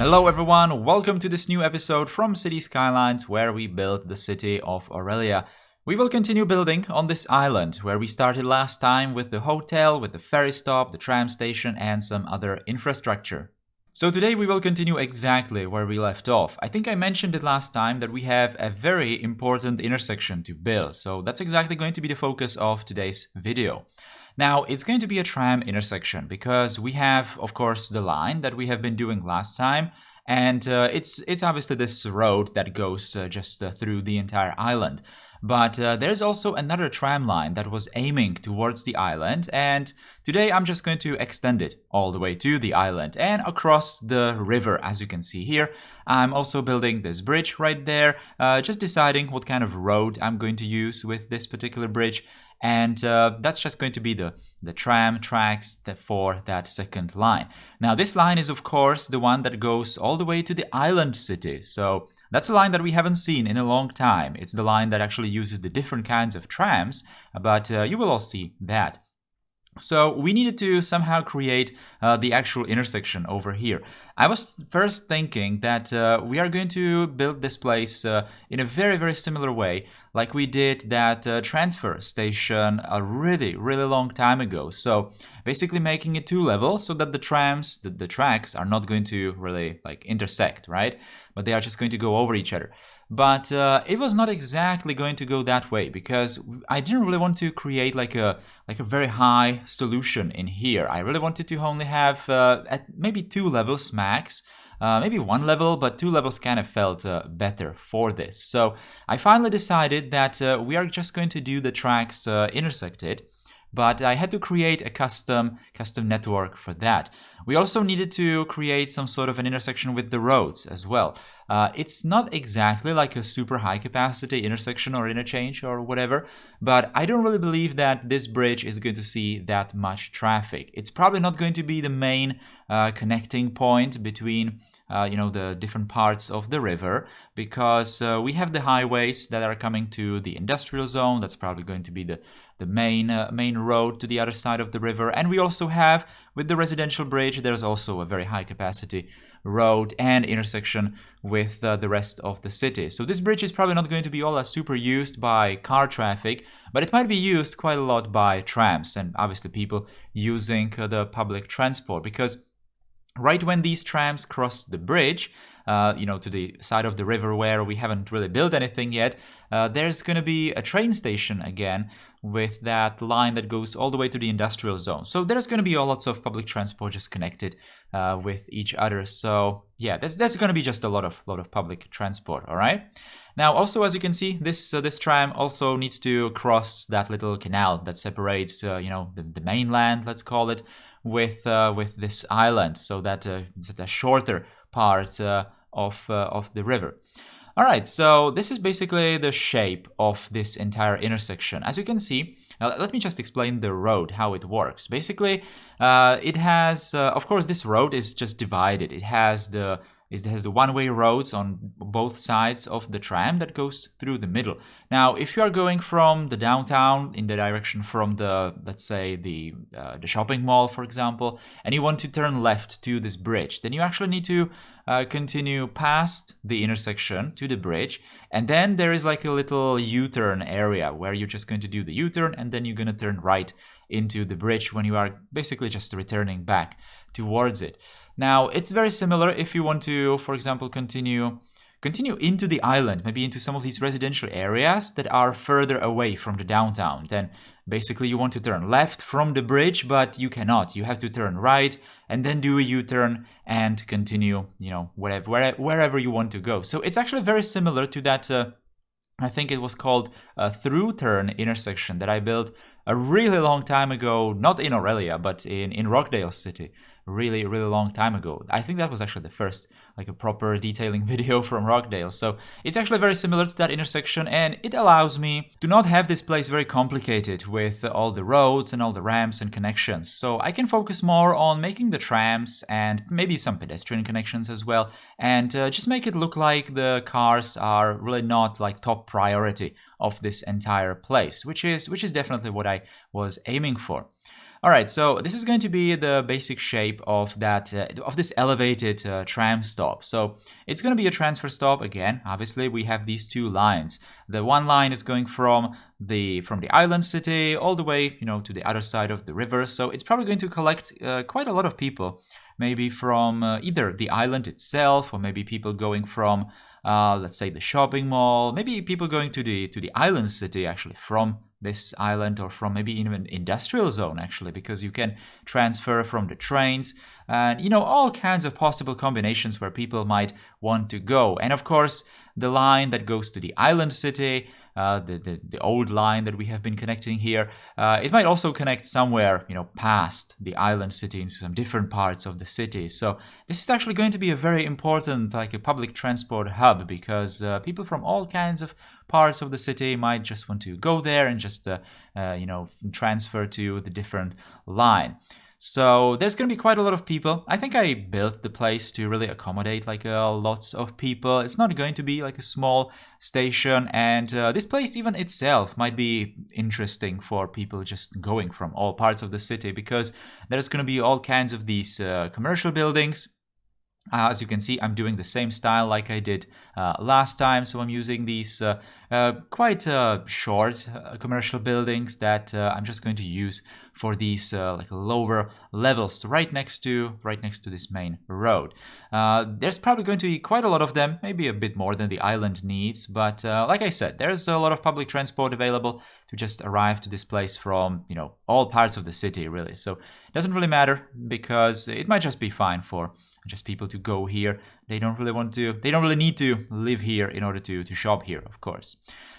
Hello everyone, welcome to this new episode from City Skylines where we build the city of Aurelia. We will continue building on this island where we started last time with the hotel, with the ferry stop, the tram station and some other infrastructure. So today we will continue exactly where we left off. I think I mentioned it last time that we have a very important intersection to build, so that's exactly going to be the focus of today's video. Now, it's going to be a tram intersection because we have, of course, the line that we have been doing last time, and it's obviously this road that goes just through the entire island. But there's also another tram line that was aiming towards the island, and today I'm just going to extend it all the way to the island and across the river, as you can see here. I'm also building this bridge right there, just deciding what kind of road I'm going to use with this particular bridge. And that's just going to be the tram tracks for that second line. Now, this line is, of course, the one that goes all the way to the island city. So that's a line that we haven't seen in a long time. It's the line that actually uses the different kinds of trams, but you will all see that. So we needed to somehow create the actual intersection over here. I was first thinking that we are going to build this place in a very similar way like we did that transfer station a really long time ago. So basically making it 2 levels so that the trams, the tracks are not going to really like intersect, right? But they are just going to go over each other. But it was not exactly going to go that way because I didn't really want to create like a very high solution in here. I really wanted to only have at maybe 2 levels max. Maybe 1 level, but 2 levels kind of felt better for this. So I finally decided that we are just going to do the tracks intersected, but I had to create a custom network for that. We also needed to create some sort of an intersection with the roads as well. It's not exactly like a super high capacity intersection or interchange or whatever, but I don't really believe that this bridge is going to see that much traffic. It's probably not going to be the main connecting point between the different parts of the river, because we have the highways that are coming to the industrial zone. That's probably going to be the main road to the other side of the river. And we also have, with the residential bridge, there's also a very high capacity road and intersection with the rest of the city. So this bridge is probably not going to be all that super used by car traffic, but it might be used quite a lot by trams and obviously people using the public transport, because right when these trams cross the bridge, to the side of the river where we haven't really built anything yet, there's going to be a train station again with that line that goes all the way to the industrial zone. So there's going to be lots of public transport just connected with each other. So yeah, there's going to be just a lot of public transport. All right. Now, also, as you can see, this tram also needs to cross that little canal that separates, the mainland, let's call it, with this island, so that it's a shorter part of the river. All right, so this is basically the shape of this entire intersection. As you can see, let me just explain the road, how it works. Basically, it has, of course, this road is just divided. It has the one-way roads on both sides of the tram that goes through the middle. Now, if you are going from the downtown in the direction from let's say the shopping mall, for example, and you want to turn left to this bridge, then you actually need to continue past the intersection to the bridge, and then there is like a little U-turn area where you're just going to do the U-turn, and then you're going to turn right into the bridge when you are basically just returning back towards it. Now, it's very similar if you want to, for example, continue into the island, maybe into some of these residential areas that are further away from the downtown. Then basically you want to turn left from the bridge, but you cannot. You have to turn right and then do a U-turn and continue, wherever you want to go. So it's actually very similar to that, I think it was called a through turn intersection that I built a really long time ago, not in Aurelia, but in Rockdale City. Really long time ago. I think that was actually the first like a proper detailing video from Rockdale. So it's actually very similar to that intersection, and it allows me to not have this place very complicated with all the roads and all the ramps and connections. So I can focus more on making the trams and maybe some pedestrian connections as well, and just make it look like the cars are really not like top priority of this entire place, which is definitely what I was aiming for. All right, so this is going to be the basic shape of that of this elevated tram stop. So it's going to be a transfer stop again. Obviously, we have these two lines. The one line is going from the island city all the way, to the other side of the river. So it's probably going to collect quite a lot of people, maybe from either the island itself, or maybe people going from, let's say, the shopping mall. Maybe people going to the island city actually from this island, or from maybe even an industrial zone actually, because you can transfer from the trains and all kinds of possible combinations where people might want to go. And of course, the line that goes to the island city, the old line that we have been connecting here, it might also connect somewhere past the island city into some different parts of the city. So this is actually going to be a very important, like, a public transport hub, because people from all kinds of parts of the city might just want to go there and just transfer to the different line. So there's going to be quite a lot of people. I think I built the place to really accommodate lots of people. It's not going to be like a small station, and this place even itself might be interesting for people just going from all parts of the city, because there's going to be all kinds of these commercial buildings. As you can see, I'm doing the same style like I did last time, so I'm using these quite short commercial buildings that I'm just going to use for these lower levels right next to this main road. There's probably going to be quite a lot of them, maybe a bit more than the island needs, but like I said, there's a lot of public transport available to just arrive to this place from all parts of the city, really. So it doesn't really matter, because it might just be fine for just people to go here. They don't really need to live here in order to shop here, of course.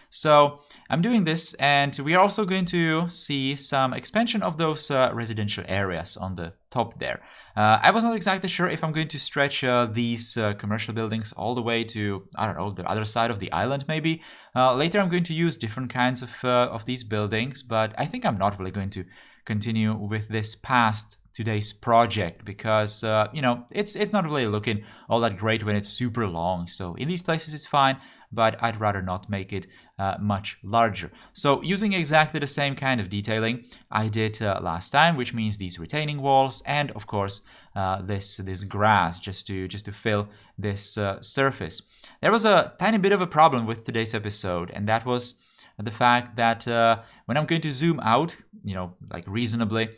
So I'm doing this, and we are also going to see some expansion of those residential areas on the top there. I was not exactly sure if I'm going to stretch these commercial buildings all the way to, I don't know, the other side of the island maybe. Later I'm going to use different kinds of these buildings, but I think I'm not really going to continue with this past today's project, because it's not really looking all that great when it's super long. So in these places it's fine, but I'd rather not make it much larger. So using exactly the same kind of detailing I did last time, which means these retaining walls, and of course this grass just to fill this surface. There was a tiny bit of a problem with today's episode, and that was the fact that when I'm going to zoom out, reasonably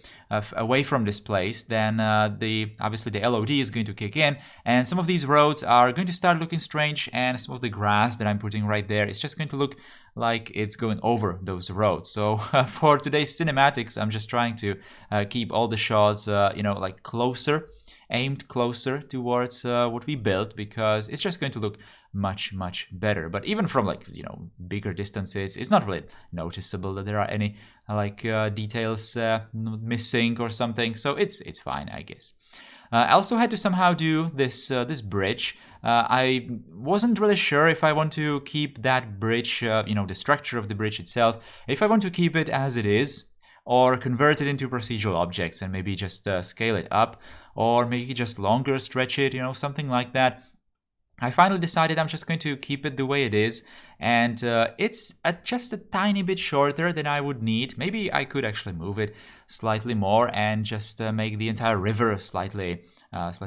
away from this place, then obviously the LOD is going to kick in, and some of these roads are going to start looking strange, and some of the grass that I'm putting right there is just going to look like it's going over those roads. So for today's cinematics, I'm just trying to keep all the shots, aimed closer towards what we built, because it's just going to look much better. But even from bigger distances, it's not really noticeable that there are any details missing or something, so it's fine, I guess. I also had to somehow do this bridge. I wasn't really sure if I want to keep that bridge, the structure of the bridge itself, if I want to keep it as it is, or convert it into procedural objects and maybe just scale it up, or make it just longer, stretch it, something like that. I finally decided I'm just going to keep it the way it is, and it's just a tiny bit shorter than I would need. Maybe I could actually move it slightly more and just make the entire river slightly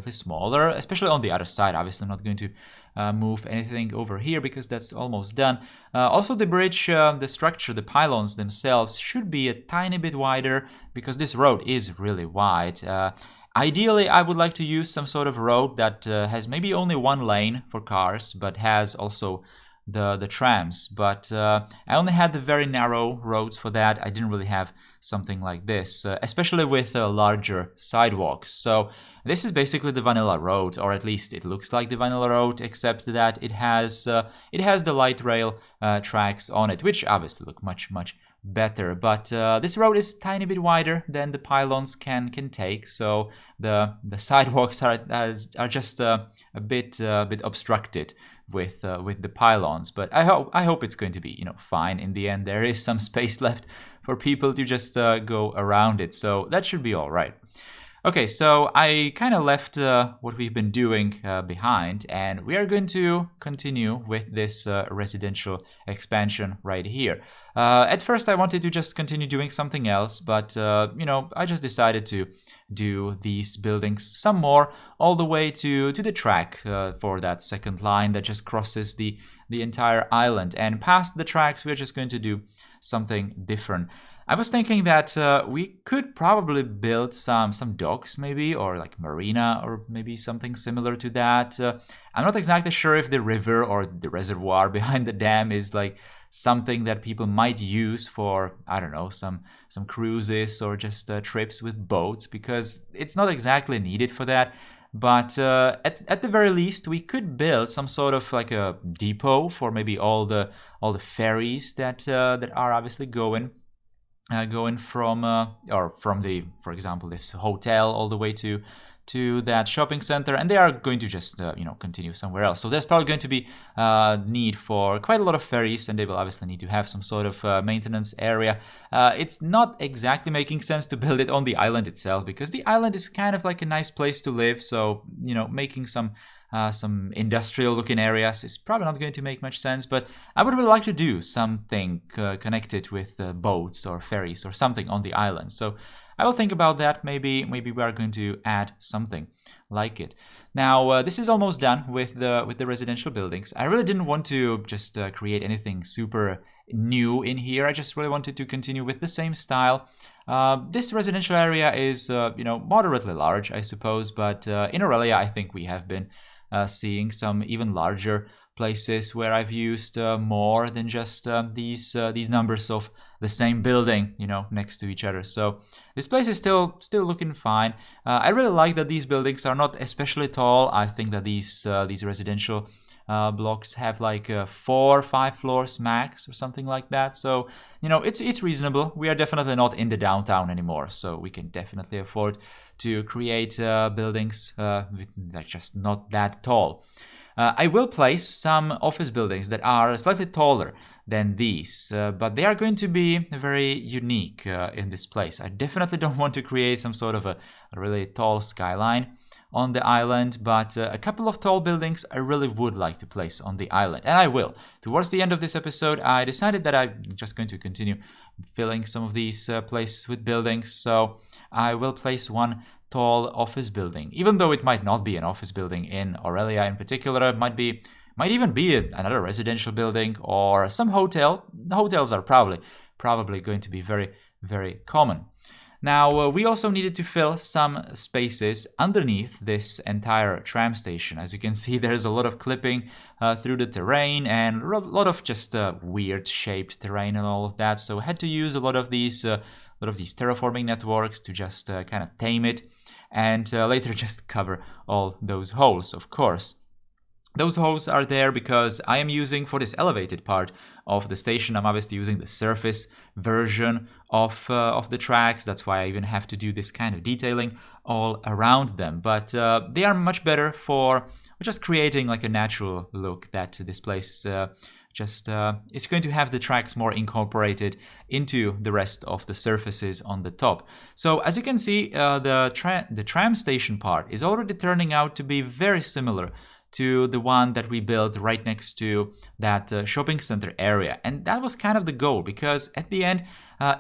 smaller, especially on the other side. Obviously, I'm not going to move anything over here because that's almost done. Also, the bridge, the structure, the pylons themselves should be a tiny bit wider, because this road is really wide. Ideally, I would like to use some sort of road that has maybe only one lane for cars, but has also the trams. But I only had the very narrow roads for that. I didn't really have something like this, especially with larger sidewalks. So this is basically the vanilla road, or at least it looks like the vanilla road, except that it has the light rail tracks on it, which obviously look much better. But this road is a tiny bit wider than the pylons can take, so the sidewalks are just a bit obstructed with the pylons. But I hope it's going to be fine in the end. There is some space left for people to just go around it, so that should be all right. Okay, so I kind of left what we've been doing behind, and we are going to continue with this residential expansion right here. At first, I wanted to just continue doing something else, but I just decided to do these buildings some more, all the way to the track for that second line that just crosses the entire island. And past the tracks, we're just going to do something different. I was thinking that we could probably build some docks maybe, or like marina, or maybe something similar to that. I'm not exactly sure if the river or the reservoir behind the dam is like something that people might use for, I don't know, some cruises or just trips with boats, because it's not exactly needed for that. But at the very least, we could build some sort of like a depot for maybe all the ferries that are obviously going from the, for example, this hotel all the way to that shopping center, and they are going to just continue somewhere else. So there's probably going to be need for quite a lot of ferries, and they will obviously need to have some sort of maintenance area. It's not exactly making sense to build it on the island itself, because the island is kind of like a nice place to live. So making some industrial looking areas is probably not going to make much sense, but I would really like to do something connected with boats or ferries or something on the island. So I will think about that. Maybe we are going to add something like it. Now this is almost done with the residential buildings. I really didn't want to just create anything super new in here. I just really wanted to continue with the same style. This residential area is moderately large, I suppose, but in Aurelia I think we have been seeing some even larger places where I've used more than just these numbers of the same building, next to each other. So this place is still looking fine. I really like that these buildings are not especially tall. I think that these residential blocks have like 4 or 5 floors max or something like that. So it's reasonable. We are definitely not in the downtown anymore, so we can definitely afford to create buildings with like just not that tall. I will place some office buildings that are slightly taller than these, but they are going to be very unique in this place. I definitely don't want to create some sort of a really tall skyline on the island, but a couple of tall buildings I really would like to place on the island, and I will. Towards the end of this episode, I decided that I'm just going to continue filling some of these places with buildings, so I will place one tall office building, even though it might not be an office building in Aurelia in particular. It might even be another residential building or some hotel. The hotels are probably going to be very, very common. Now, we also needed to fill some spaces underneath this entire tram station. As you can see, there's a lot of clipping through the terrain and a lot of just weird shaped terrain and all of that. So I had to use a lot of these terraforming networks to just kind of tame it, and later just cover all those holes, of course. Those holes are there because I am using, for this elevated part of the station, I'm obviously using the surface version of the tracks. That's why I even have to do this kind of detailing all around them. But they are much better for just creating like a natural look that this place it's going to have the tracks more incorporated into the rest of the surfaces on the top. So as you can see, the tram station part is already turning out to be very similar to the one that we built right next to that shopping center area. And that was kind of the goal, because at the end,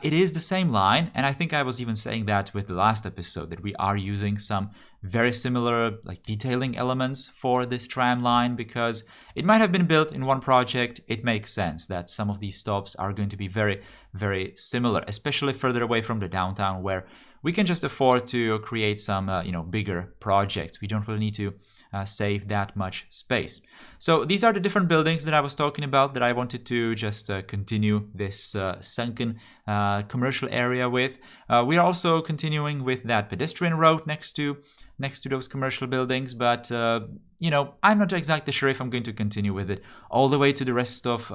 it is the same line. And I think I was even saying that with the last episode, that we are using some very similar like detailing elements for this tram line, because it might have been built in one project. It makes sense that some of these stops are going to be very, very similar, especially further away from the downtown, where we can just afford to create some bigger projects. We don't really need to save that much space. So these are the different buildings that I was talking about that I wanted to just continue this sunken commercial area with. We are also continuing with that pedestrian road next to those commercial buildings, but I'm not exactly sure if I'm going to continue with it all the way to the rest of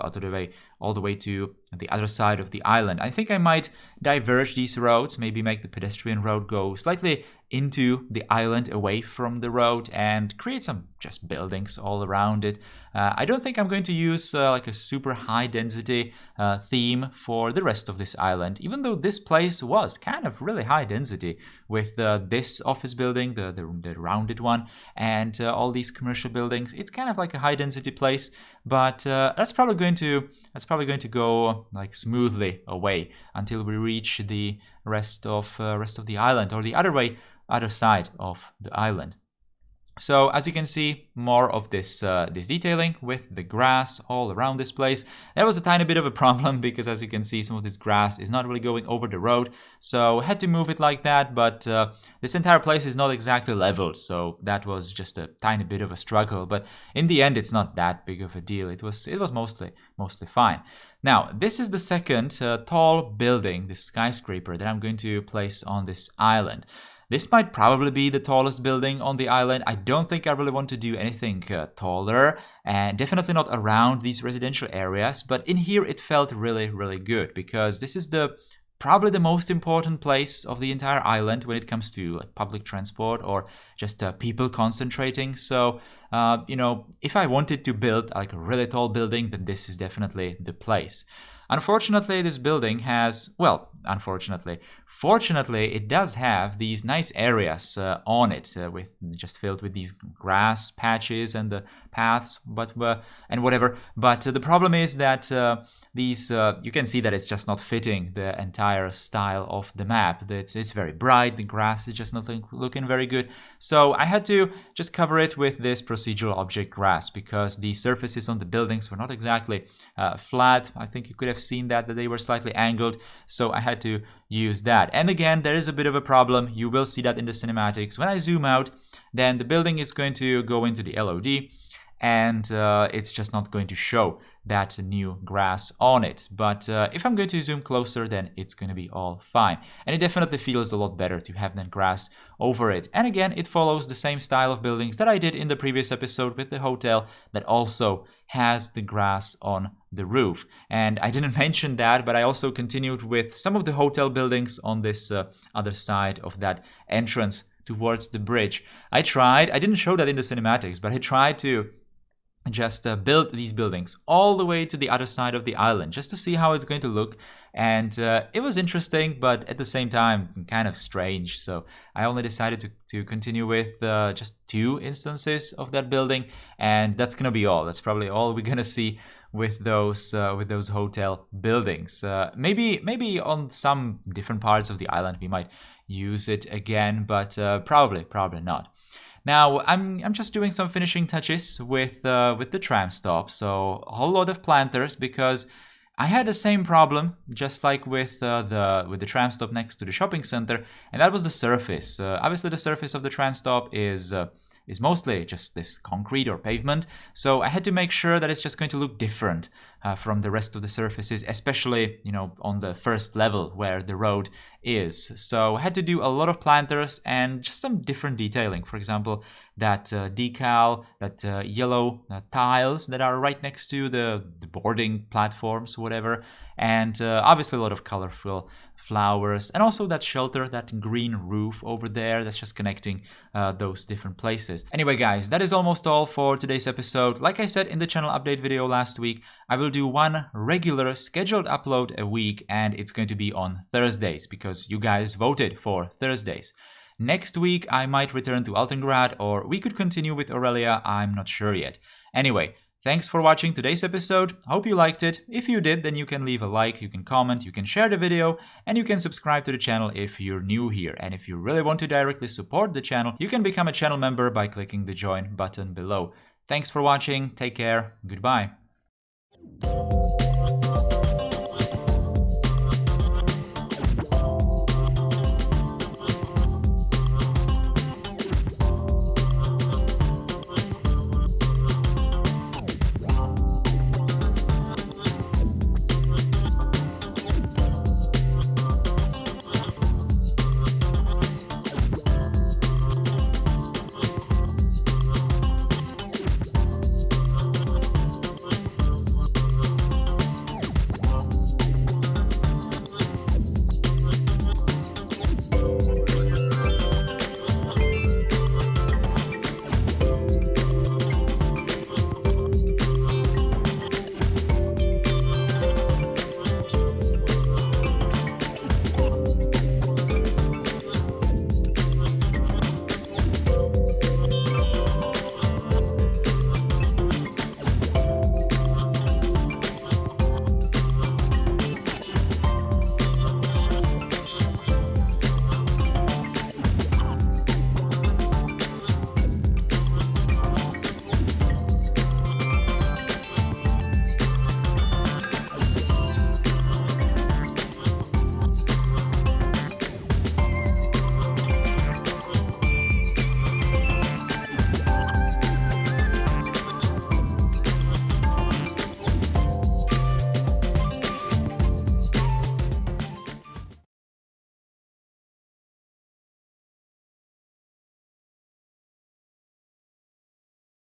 all the way to the other side of the island. I think I might diverge these roads, maybe make the pedestrian road go slightly into the island away from the road and create some just buildings all around it. I don't think I'm going to use like a super high density theme for the rest of this island, even though this place was kind of really high density with this office building, the rounded one, and all these commercial buildings. It's kind of like a high density place, but that's probably going to go like smoothly away until we reach the rest of the island, or the other side of the island. So as you can see, more of this detailing with the grass all around this place. That was a tiny bit of a problem because, as you can see, some of this grass is not really going over the road, so I had to move it like that. But this entire place is not exactly leveled, so that was just a tiny bit of a struggle. But in the end, it's not that big of a deal. It was mostly fine. Now, this is the second tall building, this skyscraper, that I'm going to place on this island. This might probably be the tallest building on the island. I don't think I really want to do anything taller, and definitely not around these residential areas. But in here it felt really, really good because this is probably the most important place of the entire island when it comes to like public transport or just people concentrating. So, if I wanted to build like a really tall building, then this is definitely the place. Unfortunately, this building has, fortunately, it does have these nice areas on it, with just filled with these grass patches and the paths, and whatever. But the problem is that these, you can see that it's just not fitting the entire style of the map. It's very bright, the grass is just not looking very good. So I had to just cover it with this procedural object grass because the surfaces on the buildings were not exactly flat. I think you could have seen that they were slightly angled. So I had to use that. And again, there is a bit of a problem. You will see that in the cinematics. When I zoom out, then the building is going to go into the LOD. And it's just not going to show that new grass on it. But if I'm going to zoom closer, then it's going to be all fine. And it definitely feels a lot better to have that grass over it. And again, it follows the same style of buildings that I did in the previous episode with the hotel that also has the grass on the roof. And I didn't mention that, but I also continued with some of the hotel buildings on this other side of that entrance towards the bridge. I didn't show that in the cinematics, but I tried to just build these buildings all the way to the other side of the island just to see how it's going to look. And it was interesting, but at the same time kind of strange. So I only decided to continue with just 2 instances of that building, and that's gonna be all. That's probably all we're gonna see with those hotel buildings. Maybe on some different parts of the island we might use it again, but probably not. Now, I'm just doing some finishing touches with the tram stop, so a whole lot of planters because I had the same problem, just like with the tram stop next to the shopping center, and that was the surface. Obviously, the surface of the tram stop is mostly just this concrete or pavement, so I had to make sure that it's just going to look different from the rest of the surfaces, especially on the first level where the road is. So I had to do a lot of planters and just some different detailing. For example, that decal, that yellow tiles that are right next to the boarding platforms, whatever, and obviously a lot of colorful flowers, and also that shelter, that green roof over there that's just connecting those different places. Anyway, guys, that is almost all for today's episode. Like I said in the channel update video last week, I will do one regular scheduled upload a week, and it's going to be on Thursdays because you guys voted for Thursdays. Next week I might return to Altengrad, or we could continue with Aurelia, I'm not sure yet. Anyway, thanks for watching today's episode. Hope you liked it. If you did, then you can leave a like, you can comment, you can share the video, and you can subscribe to the channel if you're new here. And if you really want to directly support the channel, you can become a channel member by clicking the join button below. Thanks for watching, take care, goodbye.